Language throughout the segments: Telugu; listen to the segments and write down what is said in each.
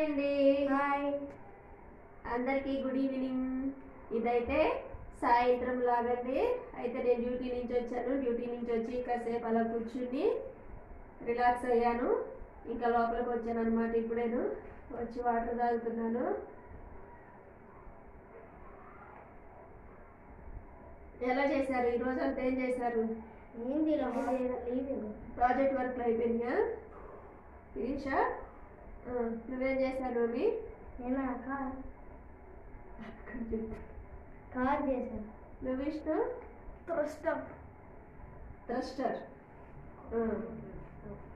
అండి. హాయ్ అందరికీ గుడ్ ఈవినింగ్. ఇదైతే సాయంత్రం లాగండి. అయితే నేను డ్యూటీ నుంచి వచ్చాను. డ్యూటీ నుంచి వచ్చి కాసేపు అలా కూర్చుని రిలాక్స్ అయ్యాను. ఇంకా లోపలికి వచ్చాను అనమాట. ఇప్పుడేను వచ్చి వాటర్ తాగుతున్నాను. ఎలా చేశారు ఈ రోజు అంతా? ఏం చేశారు? ఏంది లీవ్ ప్రాజెక్ట్ వర్క్లు అయిపోయినాయా? ఫినిషా? నువ్వేం చేశాను మమ్మీ? నేను కార్ చేశాను. నువ్వు ఇష్టం థ్రస్టర్.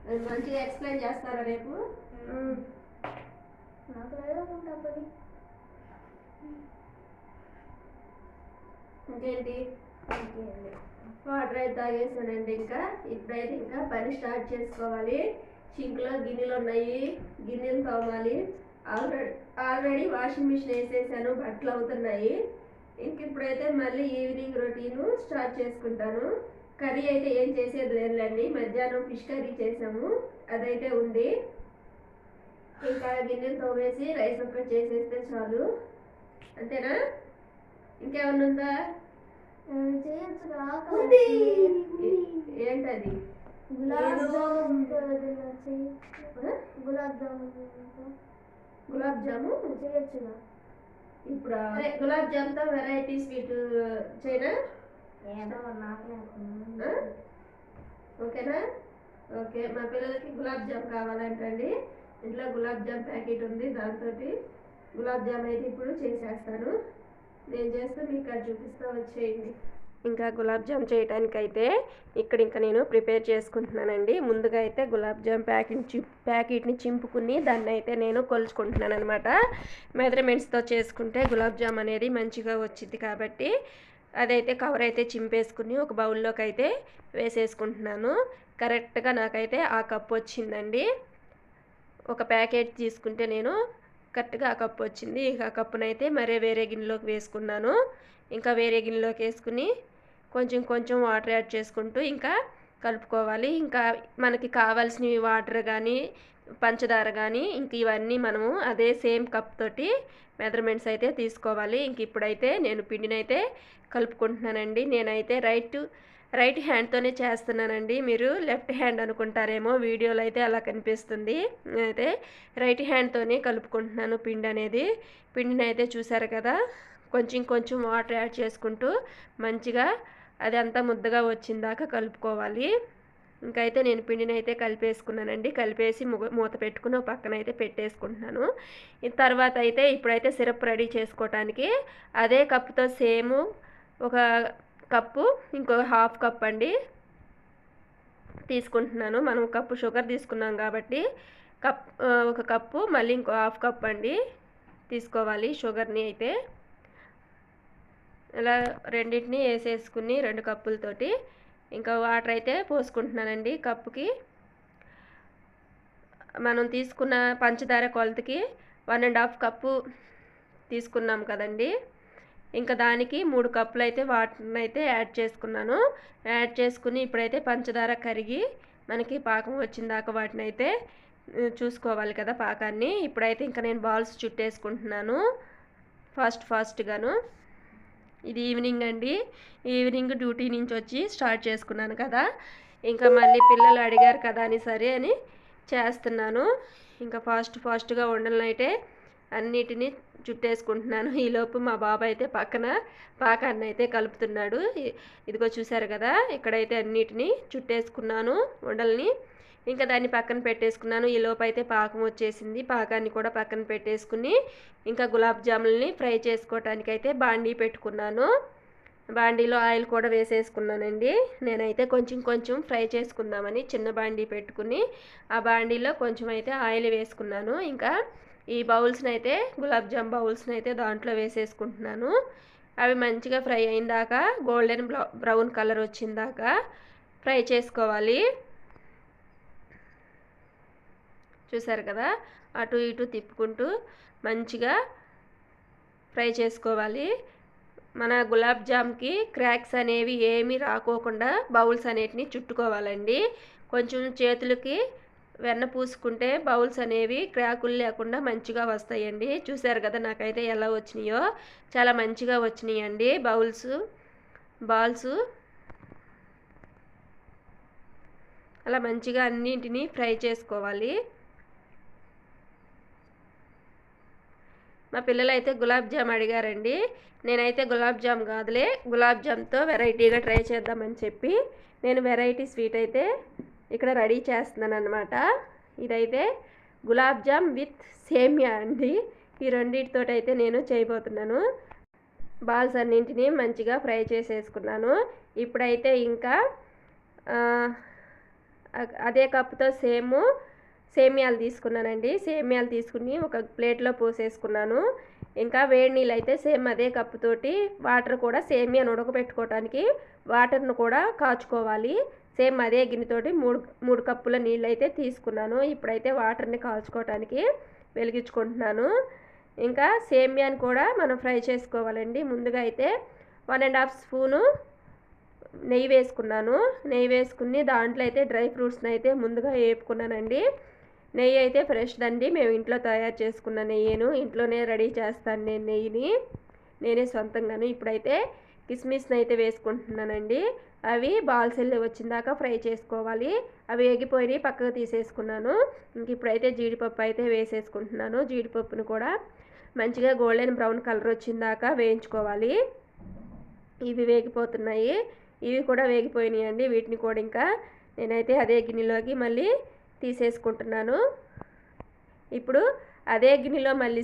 అది మంచిగా ఎక్స్ప్లెయిన్ చేస్తారా రేపు? నాకు లేదనుకుంటా పని. ఇంకేంటి? వాటర్ అయితే తాగేసానండి. ఇంకా ఇప్పుడైతే ఇంకా పని స్టార్ట్ చేసుకోవాలి. సింక్లో గిన్నెలు ఉన్నాయి, గిన్నెలు తోమాలి. ఆల్రెడీ వాషింగ్ మిషన్ వేసేసాను, బట్టలు అవుతున్నాయి. ఇంక ఇప్పుడైతే మళ్ళీ ఈవినింగ్ రొటీను స్టార్ట్ చేసుకుంటాను. కర్రీ అయితే ఏం చేసేది లేదండి. మధ్యాహ్నం ఫిష్ కర్రీ చేసాము, అదైతే ఉంది. ఇంకా గిన్నెలు తోమేసి రైస్ ఒక్కటి చేసేస్తే చాలు. అంతేనా? ఇంకేమన్నా ఉందా? ఏంటది? గులాబ్ జాము చేయొచ్చుగా. ఇప్పుడు గులాబ్ జామ్తో వెరైటీ స్వీట్ చేయనా? ఓకేనా? ఓకే. మా పిల్లలకి గులాబ్ జామ్ కావాలంటండి. ఇంట్లో గులాబ్ జామ్ ప్యాకెట్ ఉంది, దాంతో గులాబ్ జామ్ అయితే ఇప్పుడు చేసేస్తాను. నేను చేస్తే మీకు అది చూపిస్తా, వచ్చేయండి. ఇంకా గులాబ్ జామ్ చేయడానికైతే ఇక్కడ ఇంకా నేను ప్రిపేర్ చేసుకుంటున్నానండి. ముందుగా అయితే గులాబ్ జామ్ ప్యాకెట్ని చింపుకుని దాన్ని అయితే నేను కొలుచుకుంటున్నాను అనమాట. మెజర్మెంట్స్తో చేసుకుంటే గులాబ్ జామ్ అనేది మంచిగా వచ్చింది కాబట్టి అదైతే కవర్ అయితే చింపేసుకుని ఒక బౌల్లోకి అయితే వేసేసుకుంటున్నాను. కరెక్ట్గా నాకైతే ఆ కప్పు వచ్చిందండి. ఒక ప్యాకెట్ తీసుకుంటే నేను కరెక్ట్గా ఆ కప్పు వచ్చింది. ఇక ఆ కప్పునైతే వేరే గిన్నెలోకి వేసుకున్నాను. ఇంకా వేరే గిన్నెలోకి వేసుకుని కొంచెం కొంచెం వాటర్ యాడ్ చేసుకుంటూ ఇంకా కలుపుకోవాలి. ఇంకా మనకి కావాల్సినవి వాటర్ కానీ పంచదార కానీ ఇంక ఇవన్నీ మనము అదే సేమ్ కప్ తోటి మెజర్మెంట్స్ అయితే తీసుకోవాలి. ఇంక ఇప్పుడైతే నేను పిండిని అయితే కలుపుకుంటున్నానండి. నేనైతే రైట్ హ్యాండ్తోనే చేస్తున్నానండి. మీరు లెఫ్ట్ హ్యాండ్ అనుకుంటారేమో, వీడియోలో అయితే అలా కనిపిస్తుంది. నేనైతే రైట్ హ్యాండ్తోనే కలుపుకుంటున్నాను పిండిని అయితే చూసారు కదా. కొంచెం కొంచెం వాటర్ యాడ్ చేసుకుంటూ మంచిగా అది అంతా ముద్దగా వచ్చిందాకా కలుపుకోవాలి. ఇంకైతే నేను పిండిని అయితే కలిపేసుకున్నానండి. కలిపేసి మూత పెట్టుకుని ఒక పక్కన అయితే పెట్టేసుకుంటున్నాను. తర్వాత అయితే ఇప్పుడైతే సిరప్ రెడీ చేసుకోవటానికి అదే కప్పుతో సేమ్ ఒక కప్పు ఇంకొక హాఫ్ కప్ అండి తీసుకుంటున్నాను. మనం కప్పు షుగర్ తీసుకున్నాం కాబట్టి ఒక కప్పు మళ్ళీ ఇంకో హాఫ్ కప్ అండి తీసుకోవాలి షుగర్ని. అయితే ఇలా రెండింటిని వేసేసుకుని 2 కప్పులతోటి ఇంకా వాటర్ అయితే పోసుకుంటున్నానండి. కప్పుకి మనం తీసుకున్న పంచదార కొలతకి 1.5 కప్పు తీసుకున్నాం కదండి. ఇంకా దానికి 3 కప్పులు అయితే వాటర్ని అయితే యాడ్ చేసుకున్నాను. యాడ్ చేసుకుని ఇప్పుడైతే పంచదార కరిగి మనకి పాకం వచ్చిందాక వాటిని అయితే చూసుకోవాలి కదా పాకాన్ని. ఇప్పుడైతే ఇంకా నేను బాల్స్ చుట్టేసుకుంటున్నాను ఫాస్ట్గాను. ఇది ఈవినింగ్ అండి. ఈవినింగ్ డ్యూటీ నుంచి వచ్చి స్టార్ట్ చేసుకున్నాను కదా. ఇంకా మళ్ళీ పిల్లలు అడిగారు కదా అని సరే అని చేస్తున్నాను. ఇంకా ఫాస్ట్గా ఉండలనైతే అన్నిటినీ చుట్టేసుకుంటున్నాను. ఈలోపు మా బాబు అయితే పక్కన పాకాన్ని అయితే కలుపుతున్నాడు. ఇదిగో చూసారు కదా, ఇక్కడైతే అన్నిటినీ చుట్టేసుకున్నాను ఉండల్ని. ఇంకా దాన్ని పక్కన పెట్టేసుకున్నాను. ఈలోపు అయితే పాకం వచ్చేసింది. పాకాన్ని కూడా పక్కన పెట్టేసుకుని ఇంకా గులాబ్ జాములని ఫ్రై చేసుకోవటానికి అయితే బాండీ పెట్టుకున్నాను. బాండీలో ఆయిల్ కూడా వేసేసుకున్నానండి. నేనైతే కొంచెం ఫ్రై చేసుకుందామని చిన్న బాండీ పెట్టుకుని ఆ బాండీలో కొంచెం అయితే ఆయిల్ వేసుకున్నాను. ఇంకా ఈ బౌల్స్ని అయితే గులాబ్ జామ్ బౌల్స్ని అయితే దాంట్లో వేసేసుకుంటున్నాను. అవి మంచిగా ఫ్రై అయిన దాకా గోల్డెన్ బ్రౌన్ కలర్ వచ్చిందాకా ఫ్రై చేసుకోవాలి. చూసారు కదా, అటు ఇటు తిప్పుకుంటూ మంచిగా ఫ్రై చేసుకోవాలి. మన గులాబ్ జామ్కి క్రాక్స్ అనేవి ఏమీ రాకోకుండా బౌల్స్ అనేటిని చుట్టుకోవాలండి. కొంచెం చేతులకి వెన్న పూసుకుంటే బౌల్స్ అనేవి క్రాకులు లేకుండా మంచిగా వస్తాయండి. చూసారు కదా నాకైతే ఎలా వచ్చినాయో, చాలా మంచిగా వచ్చినాయండి బాల్స్. అలా మంచిగా అన్నింటినీ ఫ్రై చేసుకోవాలి. మా పిల్లలైతే గులాబ్ జామ్ అడిగారండి. నేనైతే గులాబ్ జామ్ కాదులే, గులాబ్ జామ్తో వెరైటీగా ట్రై చేద్దామని చెప్పి నేను వెరైటీ స్వీట్ అయితే ఇక్కడ రెడీ చేస్తున్నాను అనమాట. ఇదైతే గులాబ్ జామ్ విత్ సేమియా అండి. ఈ రెండింటితో అయితే నేను చేయబోతున్నాను. బాల్స్ అన్నింటినీ మంచిగా ఫ్రై చేసేసుకున్నాను. ఇప్పుడైతే ఇంకా అదే కప్పుతో సేమియాలు తీసుకున్నానండి. సేమియాలు తీసుకుని ఒక ప్లేట్లో పోసేసుకున్నాను. ఇంకా వేడి నీళ్ళు అయితే సేమ్ అదే కప్పుతోటి వాటర్ కూడా సేమియాను ఉడకబెట్టుకోవడానికి వాటర్ను కూడా కాచుకోవాలి. సేమ్ అదే గిన్నెతోటి మూడు కప్పుల నీళ్ళు అయితే తీసుకున్నాను. ఇప్పుడైతే వాటర్ని కాచుకోవడానికి వెలిగించుకుంటున్నాను. ఇంకా సేమియాని కూడా మనం ఫ్రై చేసుకోవాలండి. ముందుగా అయితే 1.5 స్పూను నెయ్యి వేసుకున్నాను. నెయ్యి వేసుకుని దాంట్లో అయితే డ్రై ఫ్రూట్స్ని అయితే ముందుగా వేపుకున్నానండి. నెయ్యి అయితే ఫ్రెష్ దండి, మేము ఇంట్లో తయారు చేసుకున్న నెయ్యిను, ఇంట్లోనే రెడీ చేస్తాను నేను నెయ్యిని, నేనే సొంతంగాను. ఇప్పుడైతే కిస్మిస్ని అయితే వేసుకుంటున్నానండి. అవి బాల్స్ వెళ్ళి వచ్చిందాకా ఫ్రై చేసుకోవాలి. అవి ఎగిపోయి పక్కకు తీసేసుకున్నాను. ఇంక ఇప్పుడైతే జీడిపప్పు అయితే వేసేసుకుంటున్నాను. జీడిపప్పును కూడా మంచిగా గోల్డెన్ బ్రౌన్ కలర్ వచ్చిందాకా వేయించుకోవాలి. ఇవి వేగిపోతున్నాయి. ఇవి కూడా వేగిపోయినాయండి. వీటిని కూడా ఇంకా నేనైతే అదే గిన్నెలోకి మళ్ళీ తీసేసుకుంటున్నాను. ఇప్పుడు అదే గిన్నెలో మళ్ళీ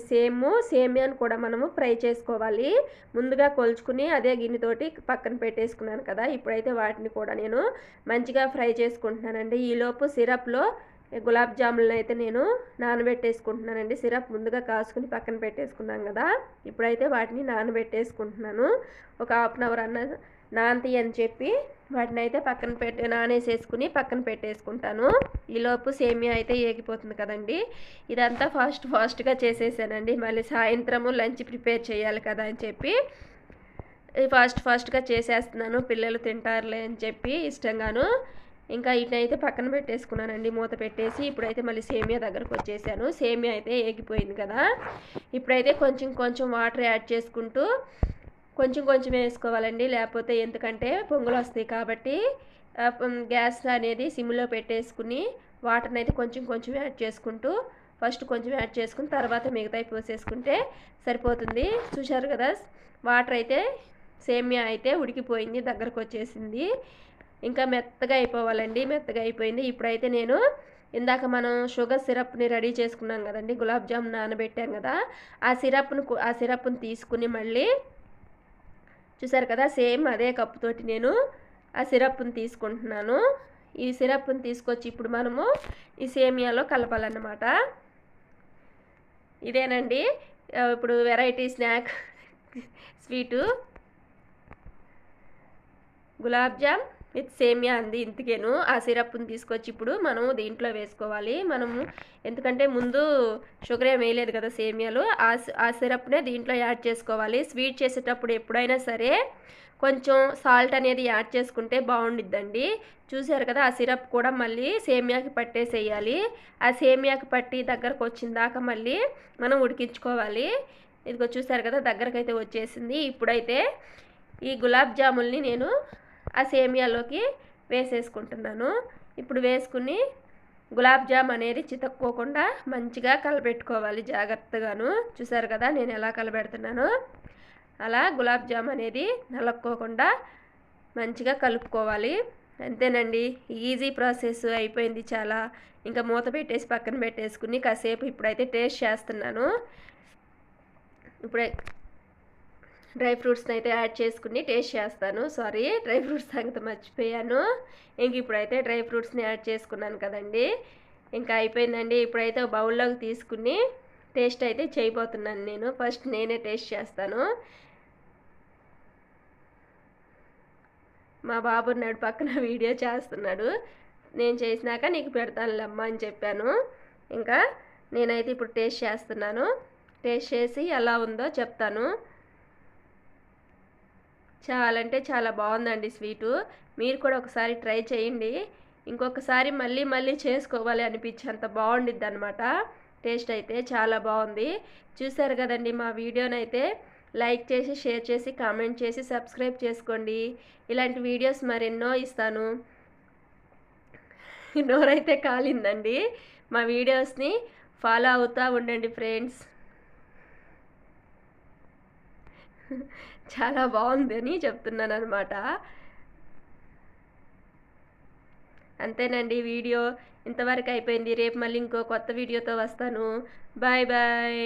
సేమియాను కూడా మనము ఫ్రై చేసుకోవాలి. ముందుగా కొలుచుకుని అదే గిన్నెతోటి పక్కన పెట్టేసుకున్నాను కదా. ఇప్పుడైతే వాటిని కూడా నేను మంచిగా ఫ్రై చేసుకుంటున్నానండి. ఈలోపు సిరప్లో గులాబ్ జాములను అయితే నేను నానబెట్టేసుకుంటున్నానండి. సిరప్ ముందుగా కాసుకుని పక్కన పెట్టేసుకున్నాను కదా. ఇప్పుడైతే వాటిని నానబెట్టేసుకుంటున్నాను. ఒక హాఫ్ అన్ అవర్ అన్న నానతి అని చెప్పి వాటిని అయితే నానేసేసుకుని పక్కన పెట్టేసుకుంటాను. ఈలోపు సేమియా అయితే ఏగిపోతుంది కదండి. ఇదంతా ఫాస్ట్గా చేసేసానండి. మళ్ళీ సాయంత్రము లంచ్ ప్రిపేర్ చేయాలి కదా అని చెప్పి ఫాస్ట్గా చేసేస్తున్నాను. పిల్లలు తింటారులే అని చెప్పి ఇష్టంగాను. ఇంకా వీటినైతే పక్కన పెట్టేసుకున్నానండి మూత పెట్టేసి. ఇప్పుడైతే మళ్ళీ సేమియా దగ్గరకు వచ్చేసాను. సేమియా అయితే ఏగిపోయింది కదా. ఇప్పుడైతే కొంచెం వాటర్ యాడ్ చేసుకుంటూ కొంచెం వేసుకోవాలండి. లేకపోతే ఎందుకంటే పొంగులు వస్తాయి కాబట్టి గ్యాస్ అనేది సిమ్లో పెట్టేసుకుని వాటర్ని అయితే కొంచెం యాడ్ చేసుకుంటూ ఫస్ట్ కొంచెం యాడ్ చేసుకుని తర్వాత మిగతాయి పోసేసుకుంటే సరిపోతుంది. చూశారు కదా, వాటర్ అయితే సేమియా అయితే ఉడికిపోయింది, దగ్గరకు వచ్చేసింది. ఇంకా మెత్తగా అయిపోవాలండి. మెత్తగా అయిపోయింది. ఇప్పుడైతే నేను ఇందాక మనం షుగర్ సిరప్ని రెడీ చేసుకున్నాం కదండి, గులాబ్ జామ్ నానబెట్టాం కదా, ఆ సిరప్ని తీసుకుని మళ్ళీ చూసారు కదా సేమ్ అదే కప్పుతోటి నేను ఆ సిరప్ని తీసుకుంటున్నాను. ఈ సిరప్ని తీసుకొచ్చి ఇప్పుడు మనము ఈ సేమియాలో కలపాలన్నమాట. ఇదేనండి ఇప్పుడు variety sweet gulab jam with సేమియా అంది. ఇంతకేను ఆ సిరప్ని తీసుకొచ్చి ఇప్పుడు మనము దీంట్లో వేసుకోవాలి. మనము ఎందుకంటే ముందు షుగర్ ఏం వేయలేదు కదా సేమియాలు, ఆ సిరప్నే దీంట్లో యాడ్ చేసుకోవాలి. స్వీట్ చేసేటప్పుడు ఎప్పుడైనా సరే కొంచెం సాల్ట్ అనేది యాడ్ చేసుకుంటే బాగుండిద్దండి. చూసారు కదా, ఆ సిరప్ కూడా మళ్ళీ సేమియాకి పట్టేసేయాలి. ఆ సేమియాకి పట్టి దగ్గరకు వచ్చిందాక మళ్ళీ మనం ఉడికించుకోవాలి. ఇదిగో చూసారు కదా, దగ్గరకైతే వచ్చేసింది. ఇప్పుడైతే ఈ గులాబ్ జాముల్ని నేను ఆ సేమియాలోకి వేసేసుకుంటున్నాను. ఇప్పుడు వేసుకుని గులాబ్ జామ్ అనేది చితక్కోకుండా మంచిగా కలబెట్టుకోవాలి జాగ్రత్తగాను. చూసారు కదా నేను ఎలా కలబెడుతున్నానో, అలా గులాబ్ జామ్ అనేది నలక్కోకుండా మంచిగా కలుపుకోవాలి. అంతేనండి, ఈజీ ప్రాసెస్ అయిపోయింది చాలా. ఇంకా మూత పెట్టేసి పక్కన పెట్టేసుకుని కాసేపు ఇప్పుడైతే టేస్ట్ చేస్తున్నాను. ఇప్పుడే డ్రై ఫ్రూట్స్ని అయితే యాడ్ చేసుకుని టేస్ట్ చేస్తాను. సారీ, డ్రై ఫ్రూట్స్ సంగతి మర్చిపోయాను. ఇంక ఇప్పుడైతే డ్రై ఫ్రూట్స్ని యాడ్ చేసుకున్నాను కదండి, ఇంకా అయిపోయిందండి. ఇప్పుడైతే బౌల్లోకి తీసుకుని టేస్ట్ అయితే చేయబోతున్నాను నేను. ఫస్ట్ నేనే టేస్ట్ చేస్తాను. మా బాబు నాడు పక్కన వీడియో చేస్తున్నాడు. నేను చేసినాక నీకు పెడతానులేమ్మా అని చెప్పాను. ఇంకా నేనైతే ఇప్పుడు టేస్ట్ చేస్తున్నాను. టేస్ట్ చేసి ఎలా ఉందో చెప్తాను. చాలా అంటే చాలా బాగుందండి స్వీటు. మీరు కూడా ఒకసారి ట్రై చేయండి. ఇంకొకసారి మళ్ళీ మళ్ళీ చేసుకోవాలి అనిపించేంత బాగుండిద్ది అనమాట. టేస్ట్ అయితే చాలా బాగుంది. చూసారు కదండి మా వీడియోనైతే లైక్ చేసి, షేర్ చేసి, కామెంట్ చేసి, సబ్స్క్రైబ్ చేసుకోండి. ఇలాంటి వీడియోస్ మరెన్నో ఇస్తాను. నోరైతే కాలిందండి. మా వీడియోస్ని ఫాలో అవుతూ ఉండండి ఫ్రెండ్స్. చాలా బాగుందని చెప్తున్నాను అనమాట. అంతేనండి, వీడియో ఇంతవరకు అయిపోయింది. రేపు మళ్ళీ ఇంకో కొత్త వీడియోతో వస్తాను. Bye bye.